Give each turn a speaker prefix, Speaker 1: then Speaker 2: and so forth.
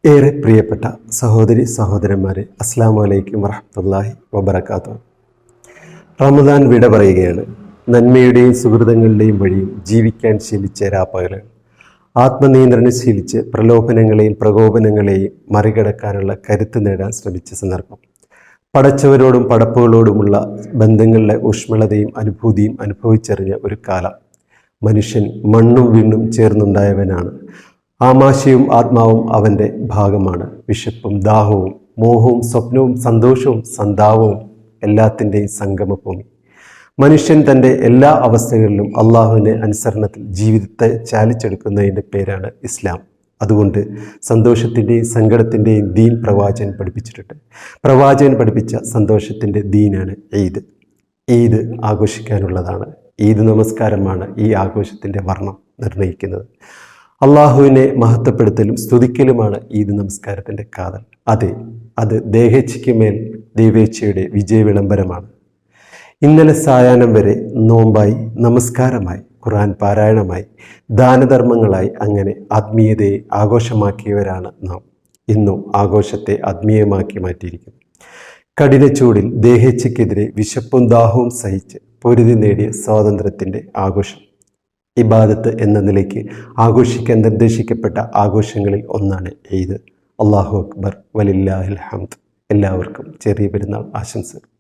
Speaker 1: ഏറെ പ്രിയപ്പെട്ട സഹോദരി സഹോദരന്മാരെ, അസ്സലാമു അലൈക്കും വറഹ്മത്തുള്ളാഹി വബറകാതുഹു. റമദാൻ വിട പറയുകയാണ്. നന്മയുടെയും സുഹൃതങ്ങളുടെയും വഴിയിൽ ജീവിക്കാൻ ശീലിച്ച രാപ്പകലുകൾ, ആത്മനിയന്ത്രണം ശീലിച്ച് പ്രലോഭനങ്ങളെയും പ്രകോപനങ്ങളെയും മറികടക്കാനുള്ള കരുത്ത് നേടാൻ ശ്രമിച്ച സന്ദർഭം. പടച്ചവരോടും പടപ്പുകളോടുമുള്ള ബന്ധങ്ങളിലെ ഊഷ്മളതയും അനുഭൂതിയും അനുഭവിച്ചറിഞ്ഞ ഒരു കാലം. മനുഷ്യൻ മണ്ണും വിണ്ണും ചേർന്നുണ്ടായവനാണ്. ആമാശയും ആത്മാവും അവൻ്റെ ഭാഗമാണ്. വിശപ്പും ദാഹവും മോഹവും സ്വപ്നവും സന്തോഷവും സന്താപവും എല്ലാത്തിൻ്റെയും സംഗമഭൂമി. മനുഷ്യൻ തൻ്റെ എല്ലാ അവസ്ഥകളിലും അള്ളാഹുവിൻ്റെ അനുസരണത്തിൽ ജീവിതത്തെ ചാലിച്ചെടുക്കുന്നതിൻ്റെ പേരാണ് ഇസ്ലാം. അതുകൊണ്ട് സന്തോഷത്തിൻ്റെയും സങ്കടത്തിൻ്റെയും ദീൻ പ്രവാചകൻ പഠിപ്പിച്ചിട്ടുണ്ട്. പ്രവാചകൻ പഠിപ്പിച്ച സന്തോഷത്തിൻ്റെ ദീനാണ് ഈദ്. ഈദ് ആഘോഷിക്കാനുള്ളതാണ്. ഈദ് നമസ്കാരമാണ് ഈ ആഘോഷത്തിൻ്റെ വർണ്ണം നിർണ്ണയിക്കുന്നത്. അള്ളാഹുവിനെ മഹത്വപ്പെടുത്തലും സ്തുതിക്കലുമാണ് ഈദ് നമസ്കാരത്തിൻ്റെ കാതൽ. അതെ, അത് ദേഹേച്ഛയ്ക്ക് മേൽ ദൈവേച്ഛയുടെ വിജയ വിളംബരമാണ്. ഇന്നലെ സായാഹ്നം വരെ നോമ്പായി, നമസ്കാരമായി, ഖുർആൻ പാരായണമായി, ദാനധർമ്മങ്ങളായി, അങ്ങനെ ആത്മീയതയെ ആഘോഷമാക്കിയവരാണ് നാം. ഇന്നും ആഘോഷത്തെ ആത്മീയമാക്കി മാറ്റിയിരിക്കുന്നു. കഠിന ചൂടിൽ ദേഹേച്ഛയ്ക്കെതിരെ വിശപ്പും ദാഹവും സഹിച്ച് പൊരുതി നേടിയ സ്വാതന്ത്ര്യത്തിൻ്റെ ആഘോഷം. ഇബാദത്ത് എന്ന നിലയ്ക്ക് ആഘോഷിക്കാൻ നിർദ്ദേശിക്കപ്പെട്ട ആഘോഷങ്ങളിൽ ഒന്നാണ് ഈദ്. അല്ലാഹു അക്ബർ വലില്ലാഹിൽ ഹംദ്. എല്ലാവർക്കും ചെറിയ പെരുന്നാൾ ആശംസകൾ.